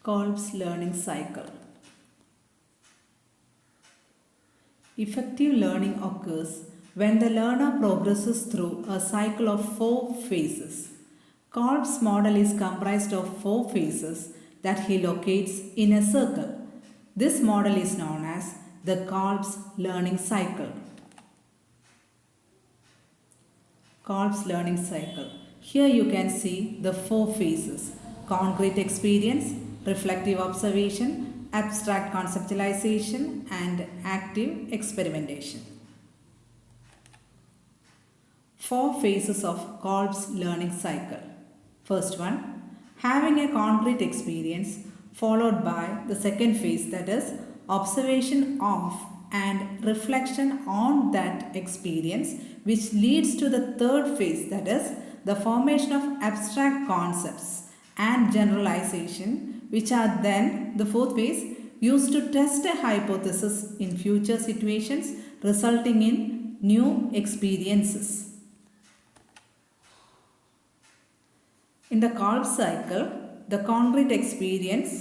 KOLB'S learning cycle. Effective learning occurs when the learner progresses through a cycle of 4 phases. KOLB'S model is comprised of 4 phases that he locates in a circle. This model is known as the KOLB'S learning cycle. KOLB'S learning cycle. Here you can see the 4 phases: concrete experience, reflective observation, abstract conceptualization, and active experimentation. 4 phases of KOLB'S learning cycle. First one, having a concrete experience, followed by the second phase, that is observation of and reflection on that experience, which leads to the third phase, that is the formation of abstract concepts and generalization, which are then the fourth phase, used to test a hypothesis in future situations, resulting in new experiences. In the KOLB'S cycle, the concrete experience,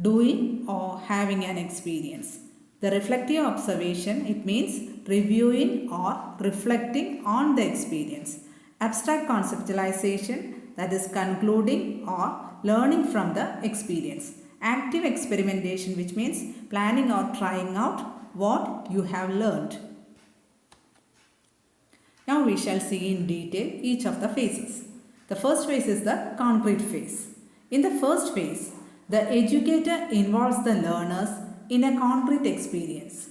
doing or having an experience. The reflective observation, it means reviewing or reflecting on the experience. Abstract conceptualization, that is concluding or learning from the experience. Active experimentation, which means planning or trying out what you have learned. Now we shall see in detail each of the phases. The first phase is the concrete phase. In the first phase, the educator involves the learners in a concrete experience.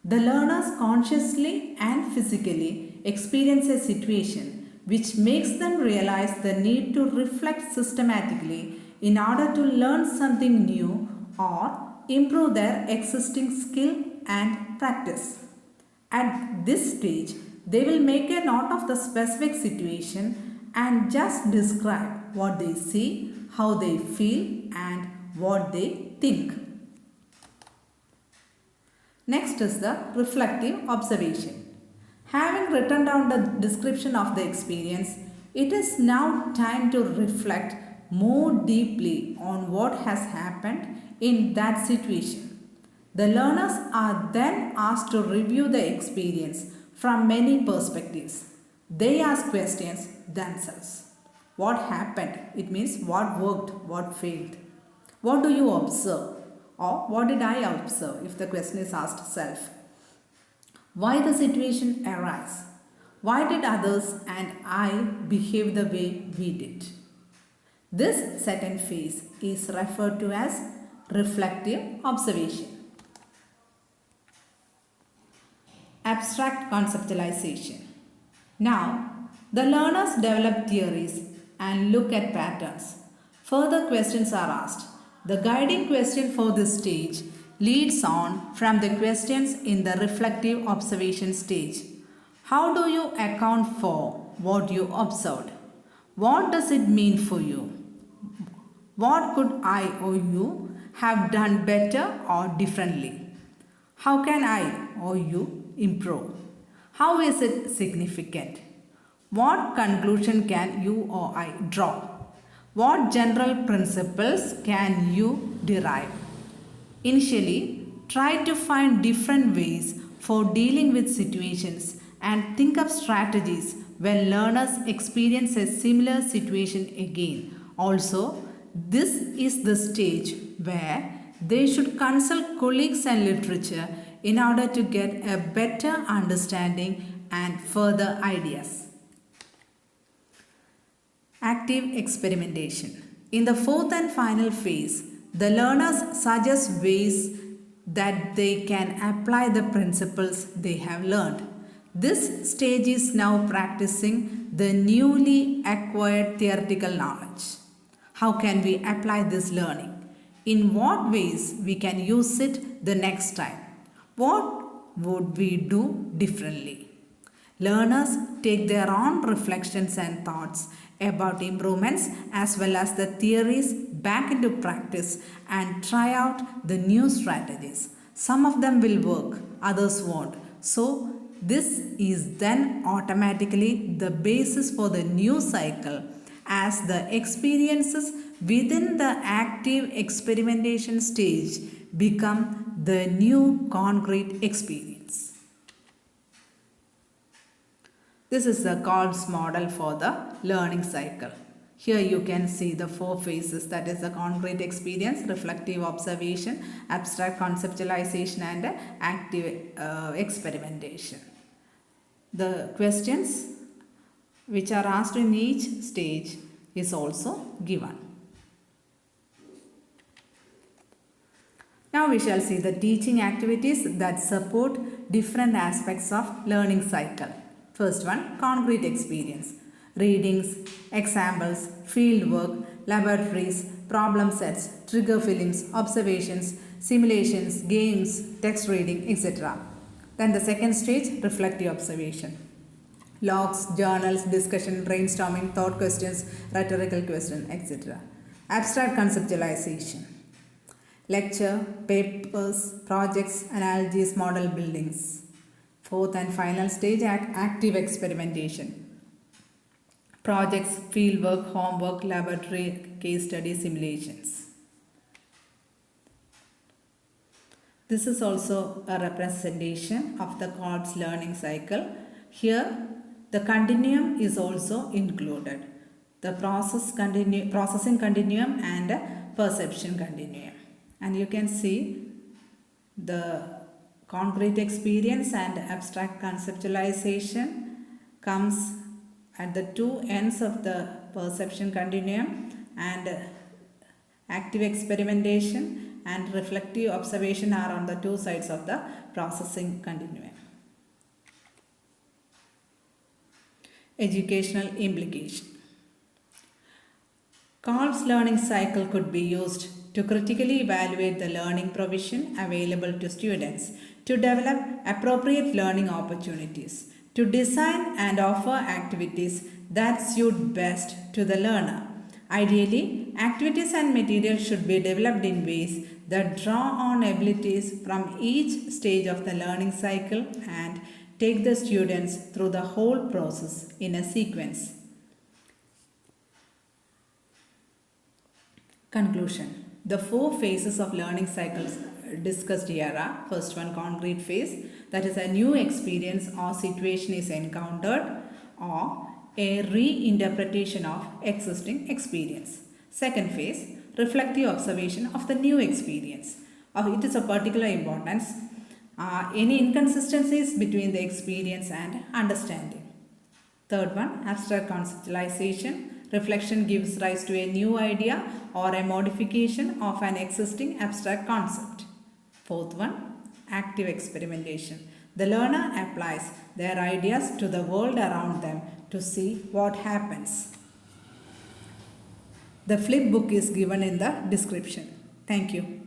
The learners consciously and physically experience a situation which makes them realize the need to reflect systematically in order to learn something new or improve their existing skill and practice. At this stage, they will make a note of the specific situation and just describe what they see, how they feel, and what they think. Next is the reflective observation. Having written down the description of the experience, it is now time to reflect more deeply on what has happened in that situation. The learners are then asked to review the experience from many perspectives. They ask questions themselves. What happened? It means what worked, what failed. What do you observe? Or what did I observe if the question is asked self? Why the situation arose? Why did others and I behave the way we did? This second phase is referred to as reflective observation. Abstract conceptualization. Now, the learners develop theories and look at patterns. Further questions are asked. The guiding question for this stage leads on from the questions in the reflective observation stage. How do you account for what you observed? What does it mean for you? What could I or you have done better or differently? How can I or you improve? How is it significant? What conclusion can you or I draw? What general principles can you derive? Initially, try to find different ways for dealing with situations and think of strategies when learners experience a similar situation again. Also, this is the stage where they should consult colleagues and literature in order to get a better understanding and further ideas. Active experimentation. In the fourth and final phase, the learners suggest ways that they can apply the principles they have learned. This stage is now practicing the newly acquired theoretical knowledge. How can we apply this learning? In what ways we can use it the next time? What would we do differently? Learners take their own reflections and thoughts about improvements as well as the theories back into practice and try out the new strategies. Some of them will work, others won't. So this is then automatically the basis for the new cycle as the experiences within the active experimentation stage become the new concrete experience. This is the KOLB'S model for the learning cycle. Here you can see the 4 phases, that is the concrete experience, reflective observation, abstract conceptualization and active experimentation. The questions which are asked in each stage is also given. Now we shall see the teaching activities that support different aspects of learning cycle. First one, concrete experience. Readings, examples, field work, laboratories, problem sets, trigger films, observations, simulations, games, text reading, etc. Then the second stage, reflective observation. Logs, journals, discussion, brainstorming, thought questions, rhetorical questions, etc. Abstract conceptualization. Lecture, papers, projects, analogies, model buildings. Fourth and final stage, active experimentation. Projects, fieldwork, homework, laboratory, case study, simulations. This is also a representation of the KOLB'S learning cycle. Here, the continuum is also included. The processing continuum and perception continuum. And you can see the concrete experience and abstract conceptualization comes at the 2 ends of the perception continuum, and active experimentation and reflective observation are on the 2 sides of the processing continuum. Educational implication. KOLB'S learning cycle could be used to critically evaluate the learning provision available to students, to develop appropriate learning opportunities, to design and offer activities that suit best to the learner. Ideally, activities and materials should be developed in ways that draw on abilities from each stage of the learning cycle and take the students through the whole process in a sequence. Conclusion. The 4 phases of learning cycles discussed here are: first one, concrete phase, that is a new experience or situation is encountered or a reinterpretation of existing experience. Second phase, reflective observation of the new experience. It is of particular importance. Any inconsistencies between the experience and understanding. Third one, abstract conceptualization. Reflection gives rise to a new idea or a modification of an existing abstract concept. Fourth one, active experimentation. The learner applies their ideas to the world around them to see what happens. The flip book is given in the description. Thank you.